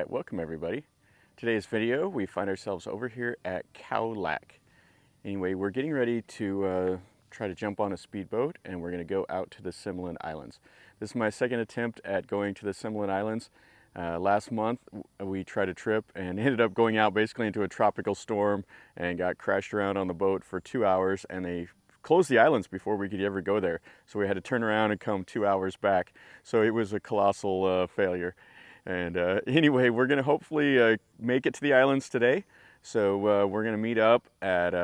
Alright, welcome everybody. Today's video, we find ourselves over here at Khao Lak. Anyway, we're getting ready to try to jump on a speedboat and we're going to go out to the Similan Islands. This is my second attempt at going to the Similan Islands. Last month we tried a trip and ended up going out basically into a tropical storm and got crashed around on the boat for 2 hours, and they closed the islands before we could ever go there. So we had to turn around and come 2 hours back. So it was a colossal failure. And anyway, we're going to hopefully make it to the islands today. So we're going to meet up at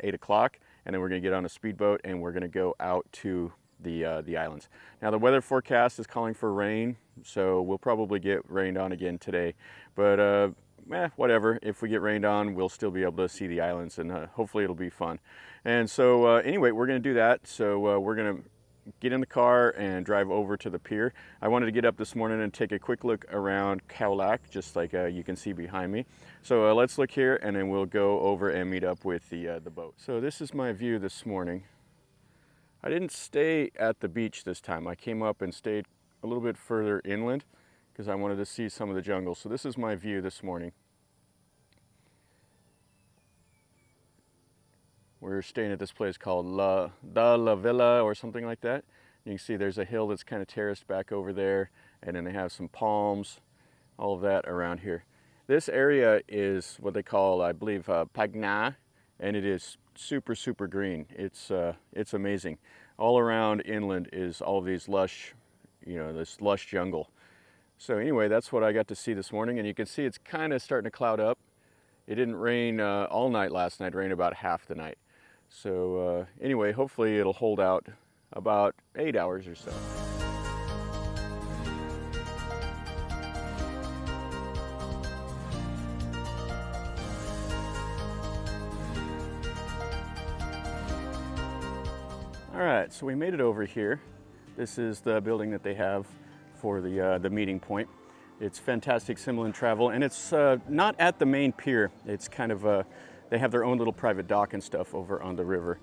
8 o'clock, and then we're going to get on a speedboat and we're going to go out to the islands. Now the weather forecast is calling for rain, so we'll probably get rained on again today. But whatever, if we get rained on, we'll still be able to see the islands, and hopefully it'll be fun. And so anyway, we're going to do that. So we're going to get in the car and drive over to the pier. I wanted to get up this morning and take a quick look around Khao Lak, just like you can see behind me. So let's look here, and then we'll go over and meet up with the boat. So this is my view this morning. I didn't stay at the beach this time. I came up and stayed a little bit further inland because I wanted to see some of the jungle. So this is my view this morning. We're staying at this place called La Villa or something like that. You can see there's a hill that's kind of terraced back over there, and then they have some palms, all of that around here. This area is what they call, I believe, Pagna, and it is super green. It's amazing. All around inland is all of these lush, this lush jungle. So anyway, that's what I got to see this morning, and you can see it's kind of starting to cloud up. It didn't rain all night last night. It rained about half the night. So anyway, hopefully it'll hold out about 8 hours or so. All right, so we made it over here. This is the building that they have for the meeting point. It's fantastic Similan travel, and it's not at the main pier. It's kind of they have their own little private dock and stuff over on the river.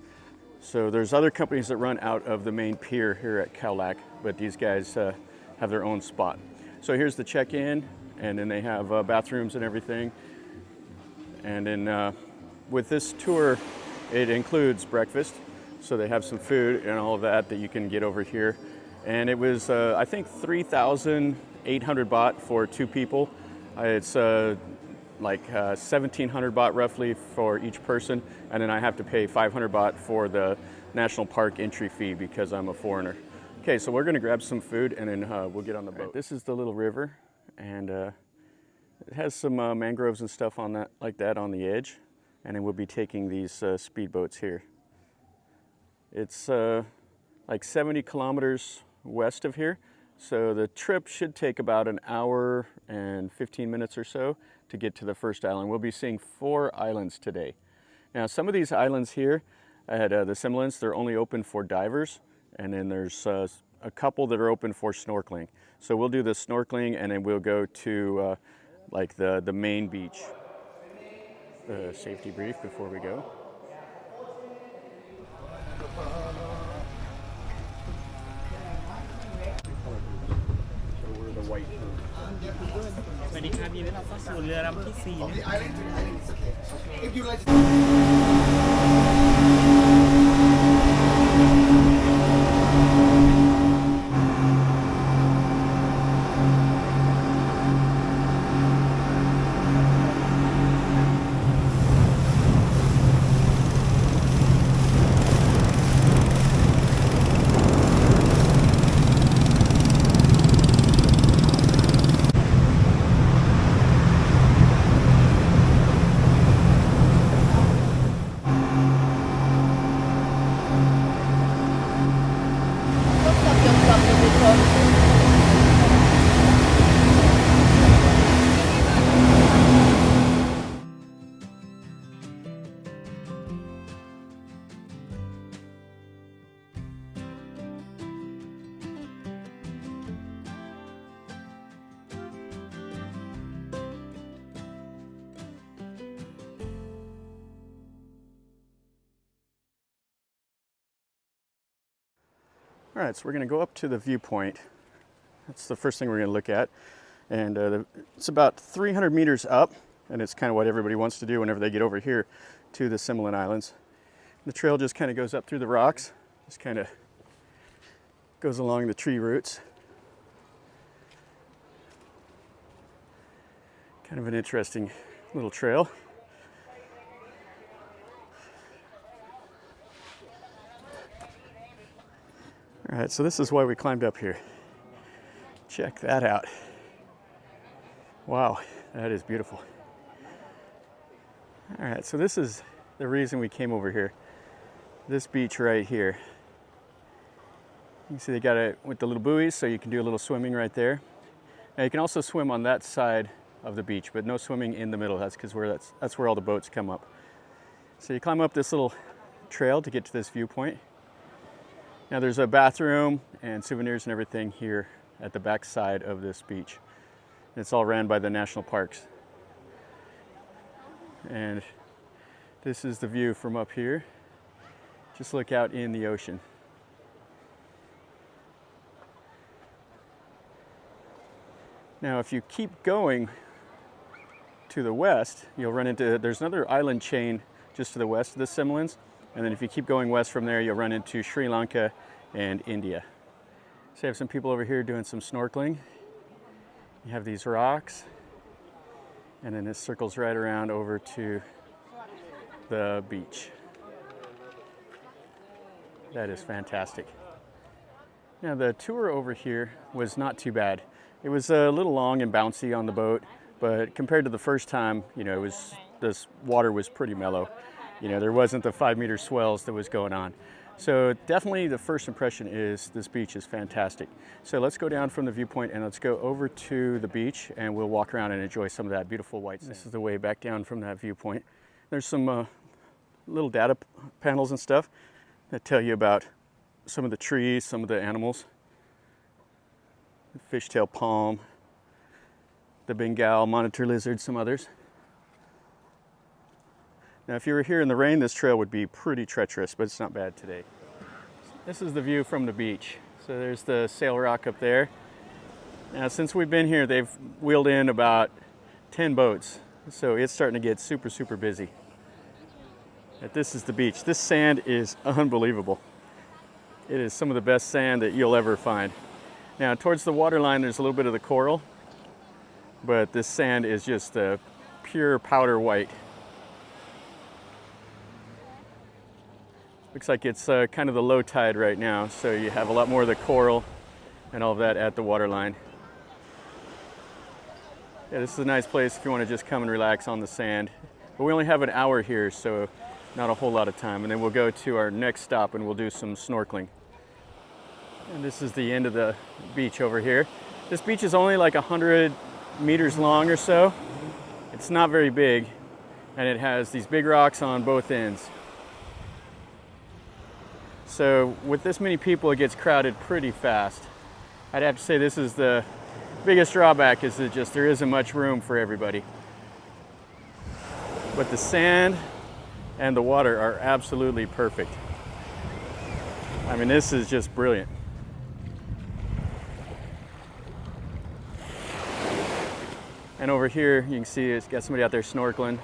So there's other companies that run out of the main pier here at Khao Lak, but these guys have their own spot. So here's the check-in, and then they have bathrooms and everything. And then with this tour, it includes breakfast. So they have some food and all of that you can get over here. And it was, I think, 3,800 baht for 2 people. It's like 1,700 baht roughly for each person. And then I have to pay 500 baht for the national park entry fee because I'm a foreigner. Okay, so we're going to grab some food and then we'll get on the boat. Right, this is the little river, and it has some mangroves and stuff on that, like that, on the edge. And then we'll be taking these speedboats here. It's like 70 kilometers west of here. So the trip should take about an hour and 15 minutes or so to get to the first island. We'll be seeing 4 islands today. Now, some of these islands here at the Similans, they're only open for divers, and then there's a couple that are open for snorkeling. So we'll do the snorkeling, and then we'll go to like the main beach. The safety brief before we go. So we're the white food. สวัสดีครับยินดีต้อนรับเข้าสู่เรือลำที่ 4 All right, so we're going to go up to the viewpoint. That's the first thing we're going to look at. And it's about 300 meters up, and it's kind of what everybody wants to do whenever they get over here to the Similan Islands. The trail just kind of goes up through the rocks, just kind of goes along the tree roots. Kind of an interesting little trail. All right, so this is why we climbed up here. Check that out. Wow, that is beautiful. All right, so this is the reason we came over here. This beach right here. You can see they got it with the little buoys, so you can do a little swimming right there. Now you can also swim on that side of the beach, but no swimming in the middle. That's because that's where all the boats come up. So you climb up this little trail to get to this viewpoint. Now there's a bathroom and souvenirs and everything here at the back side of this beach. It's all ran by the national parks. And this is the view from up here. Just look out in the ocean. Now if you keep going to the west, you'll run into, there's another island chain just to the west of the Similans. And then if you keep going west from there, you'll run into Sri Lanka and India. So you have some people over here doing some snorkeling. You have these rocks, and then this circles right around over to the beach. That is fantastic. Now the tour over here was not too bad. It was a little long and bouncy on the boat, but compared to the first time, you know, this water was pretty mellow. You know, there wasn't the 5-meter swells that was going on. So definitely the first impression is this beach is fantastic. So let's go down from the viewpoint and let's go over to the beach and we'll walk around and enjoy some of that beautiful white sand. This is the way back down from that viewpoint. There's some little data panels and stuff that tell you about some of the trees, some of the animals. The fishtail palm, the Bengal monitor lizard, some others. Now, if you were here in the rain, this trail would be pretty treacherous, but it's not bad today. This is the view from the beach. So there's the Sail Rock up there. Now, since we've been here, they've wheeled in about 10 boats. So it's starting to get super, super busy. But this is the beach. This sand is unbelievable. It is some of the best sand that you'll ever find. Now, towards the waterline, there's a little bit of the coral, but this sand is just pure powder white. Looks like it's kind of the low tide right now, so you have a lot more of the coral and all of that at the waterline. Yeah, this is a nice place if you want to just come and relax on the sand. But we only have an hour here, so not a whole lot of time. And then we'll go to our next stop and we'll do some snorkeling. And this is the end of the beach over here. This beach is only like 100 meters long or so. It's not very big, and it has these big rocks on both ends. So with this many people, it gets crowded pretty fast. I'd have to say this is the biggest drawback, is that just there isn't much room for everybody. But the sand and the water are absolutely perfect. I mean, this is just brilliant. And over here, you can see it's got somebody out there snorkeling.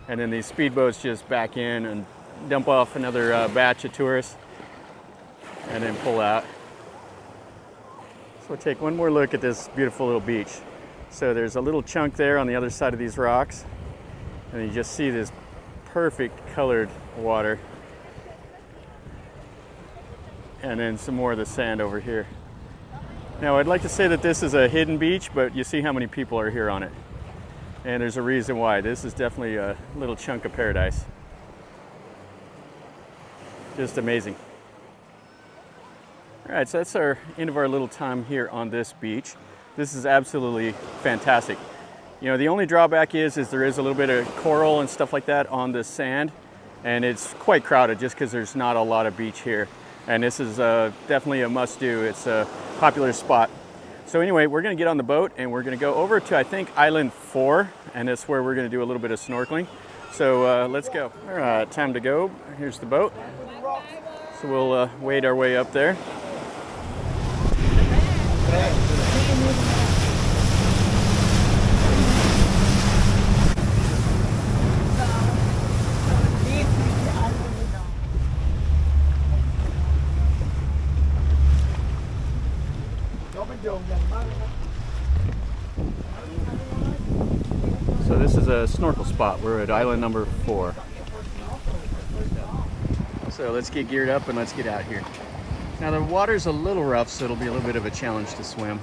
And then these speedboats just back in and dump off another batch of tourists and then pull out. So we'll take one more look at this beautiful little beach. So there's a little chunk there on the other side of these rocks, and you just see this perfect colored water, and then some more of the sand over here. Now, I'd like to say that this is a hidden beach, but you see how many people are here on it, and there's a reason why. This is definitely a little chunk of paradise. Just amazing. All right, so that's our end of our little time here on this beach. This is absolutely fantastic. You know, the only drawback is there is a little bit of coral and stuff like that on the sand, and it's quite crowded just because there's not a lot of beach here. And this is definitely a must-do. It's a popular spot. So anyway, we're gonna get on the boat and we're gonna go over to, I think, Island 4, and that's where we're gonna do a little bit of snorkeling. So let's go. All right, time to go. Here's the boat. So we'll wade our way up there. So this is a snorkel spot. We're at island number 4. So let's get geared up and let's get out here. Now the water's a little rough, so it'll be a little bit of a challenge to swim.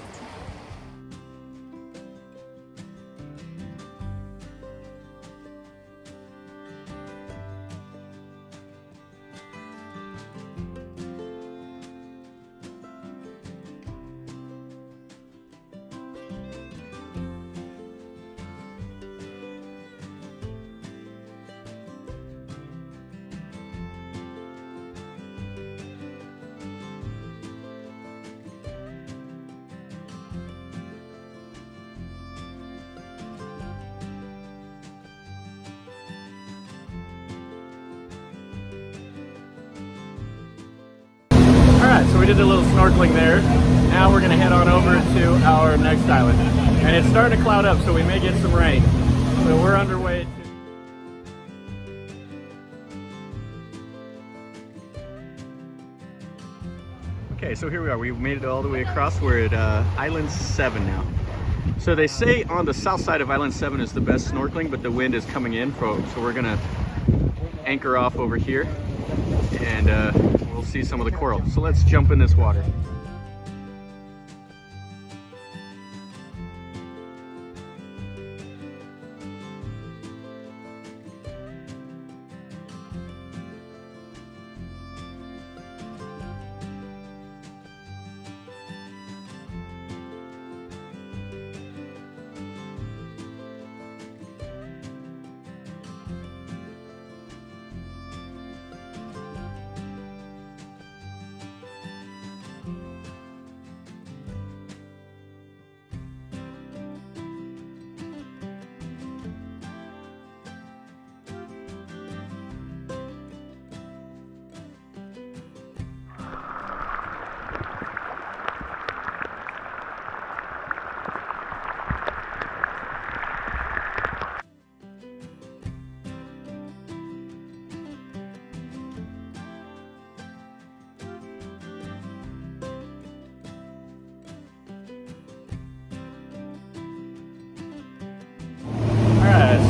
Alright, so we did a little snorkeling there. Now we're going to head on over to our next island. And it's starting to cloud up, so we may get some rain. So we're underway to... Okay, so here we are. We made it all the way across. We're at Island 7 now. So they say on the south side of Island 7 is the best snorkeling, but the wind is coming in, so we're going to anchor off over here. And we'll see some of the coral. So let's jump in this water.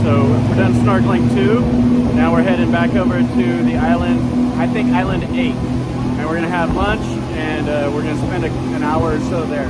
So we're done snorkeling 2. Now we're heading back over to the island, I think island 8. And we're gonna have lunch and we're gonna spend an hour or so there.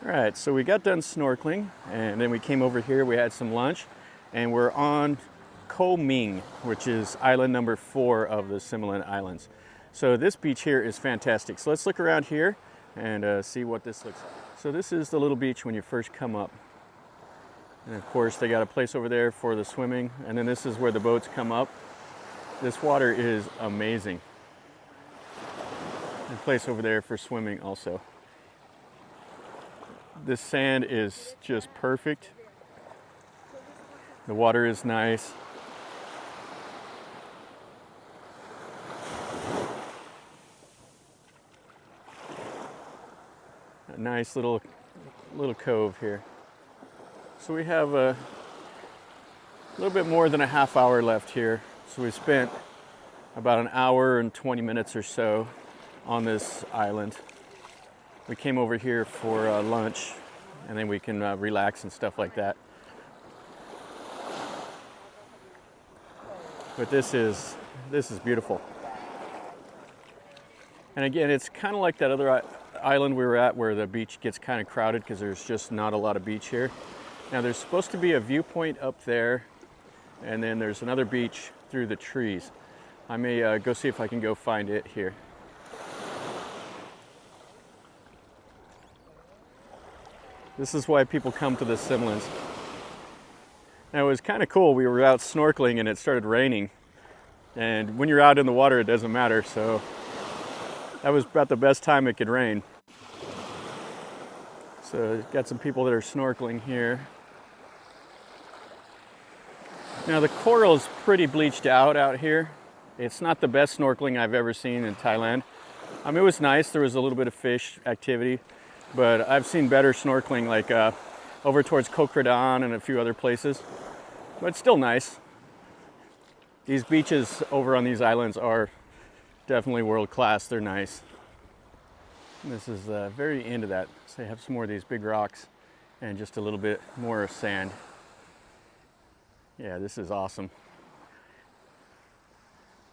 All right, so we got done snorkeling and then we came over here, we had some lunch, and we're on Koh Ming, which is island number 4 of the Similan Islands. So this beach here is fantastic. So let's look around here and see what this looks like. So this is the little beach when you first come up. And of course they got a place over there for the swimming, and then this is where the boats come up. This water is amazing. And a place over there for swimming also. This sand is just perfect. The water is nice. A nice little cove here. So we have a little bit more than a half hour left here. So we spent about an hour and 20 minutes or so on this island. We came over here for lunch, and then we can relax and stuff like that. But this is beautiful. And again, it's kind of like that other island we were at where the beach gets kind of crowded because there's just not a lot of beach here. Now there's supposed to be a viewpoint up there, and then there's another beach through the trees. I may go see if I can go find it here. This is why people come to the Similans. Now it was kind of cool. We were out snorkeling and it started raining. And when you're out in the water, it doesn't matter. So that was about the best time it could rain. So got some people that are snorkeling here. Now the coral is pretty bleached out here. It's not the best snorkeling I've ever seen in Thailand. I mean, it was nice. There was a little bit of fish activity, but I've seen better snorkeling like over towards Koh Kradan and a few other places. But it's still nice. These beaches over on these islands are Definitely world class. They're nice. And this is the very end of that. So they have some more of these big rocks and just a little bit more sand. Yeah, this is awesome.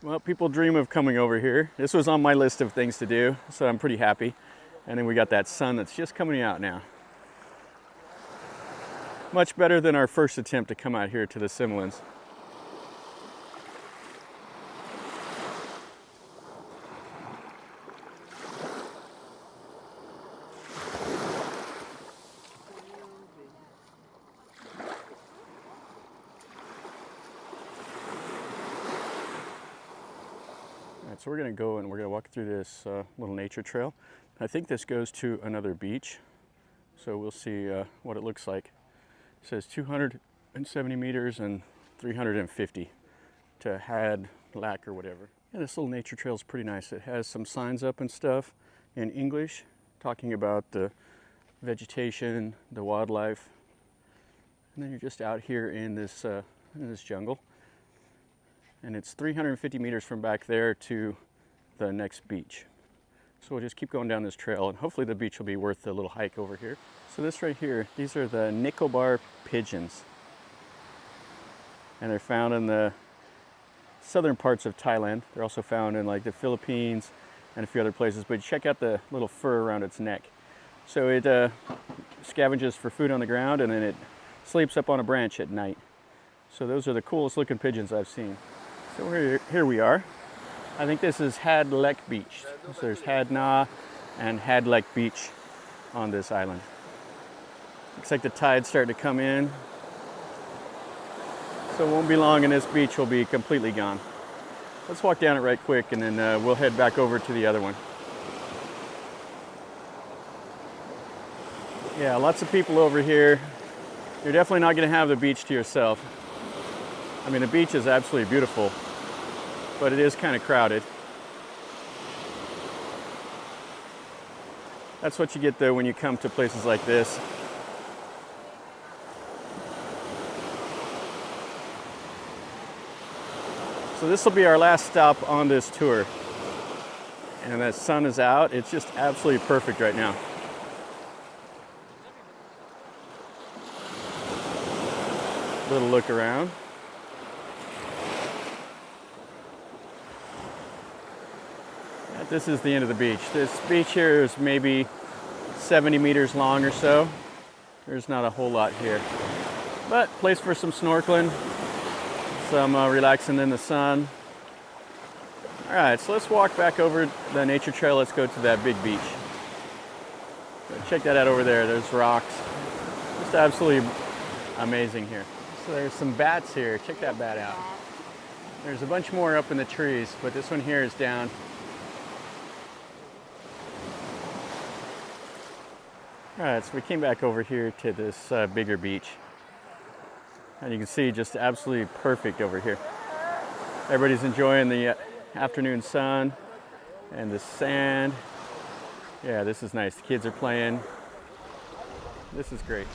Well, people dream of coming over here. This was on my list of things to do, so I'm pretty happy. And then we got that sun that's just coming out now. Much better than our first attempt to come out here to the Similans. So we're going to go and we're going to walk through this little nature trail. I think this goes to another beach, so we'll see what it looks like. It says 270 meters and 350 to Khao Lak or whatever. Yeah, this little nature trail is pretty nice. It has some signs up and stuff in English talking about the vegetation, the wildlife, and then you're just out here in this jungle. And it's 350 meters from back there to the next beach. So we'll just keep going down this trail and hopefully the beach will be worth the little hike over here. So this right here, these are the Nicobar pigeons. And they're found in the southern parts of Thailand. They're also found in like the Philippines and a few other places, but check out the little fur around its neck. So it scavenges for food on the ground and then it sleeps up on a branch at night. So those are the coolest looking pigeons I've seen. So here we are. I think this is Khao Lak Beach. So there's Khao Na and Khao Lak Beach on this island. Looks like the tide's starting to come in. So it won't be long and this beach will be completely gone. Let's walk down it right quick and then we'll head back over to the other one. Yeah, lots of people over here. You're definitely not going to have the beach to yourself. I mean, the beach is absolutely beautiful, but it is kind of crowded. That's what you get though when you come to places like this. So this will be our last stop on this tour. And the sun is out. It's just absolutely perfect right now. Little look around. This is the end of the beach. This beach here is maybe 70 meters long or so. There's not a whole lot here. But place for some snorkeling, some relaxing in the sun. All right, so let's walk back over the nature trail. Let's go to that big beach. So check that out over there. There's rocks. Just absolutely amazing here. So there's some bats here. Check that bat out. There's a bunch more up in the trees, but this one here is down. All right, so we came back over here to this bigger beach. And you can see just absolutely perfect over here. Everybody's enjoying the afternoon sun and the sand. Yeah, this is nice. The kids are playing. This is great.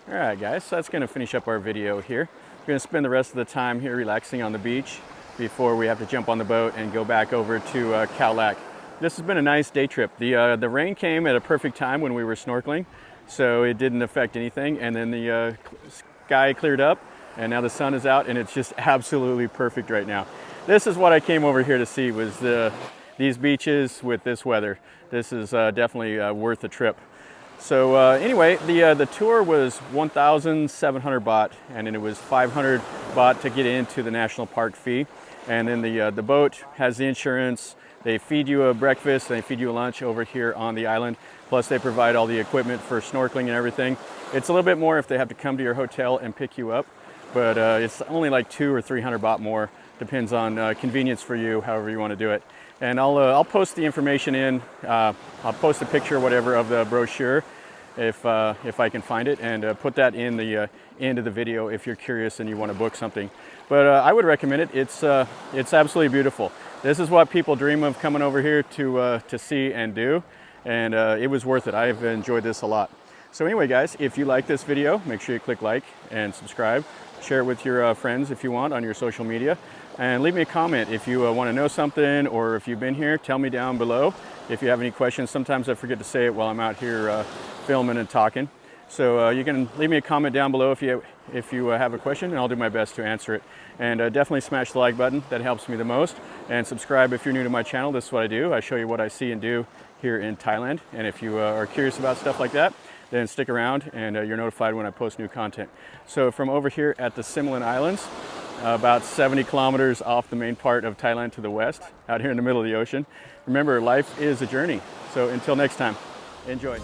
All right, guys, so that's gonna finish up our video here. We're gonna spend the rest of the time here relaxing on the beach before we have to jump on the boat and go back over to Khao Lak. This has been a nice day trip. The rain came at a perfect time when we were snorkeling, so it didn't affect anything. And then the sky cleared up and now the sun is out and it's just absolutely perfect right now. This is what I came over here to see, was the these beaches with this weather. This is definitely worth the trip. So anyway, the tour was 1,700 baht, and then it was 500 baht to get into the national park fee. And then the boat has the insurance. They feed you a breakfast, and they feed you a lunch over here on the island. Plus they provide all the equipment for snorkeling and everything. It's a little bit more if they have to come to your hotel and pick you up, but it's only like 200 or 300 baht more. Depends on convenience for you, however you want to do it. And I'll post the information in. I'll post a picture or whatever of the brochure if I can find it, and put that in the end of the video if you're curious and you want to book something. But I would recommend it. It's absolutely beautiful. This is what people dream of coming over here to see and do, and it was worth it. I've enjoyed this a lot. So anyway, guys, if you like this video, make sure you click like and subscribe. Share it with your friends if you want on your social media. And leave me a comment if you want to know something, or if you've been here, tell me down below if you have any questions. Sometimes I forget to say it while I'm out here filming and talking. So you can leave me a comment down below if you have a question, and I'll do my best to answer it. And definitely smash the like button. That helps me the most. And subscribe if you're new to my channel. This is what I do. I show you what I see and do here in Thailand. And if you are curious about stuff like that, then stick around, and you're notified when I post new content. So from over here at the Similan Islands, about 70 kilometers off the main part of Thailand to the west, out here in the middle of the ocean. Remember, life is a journey. So until next time, enjoy.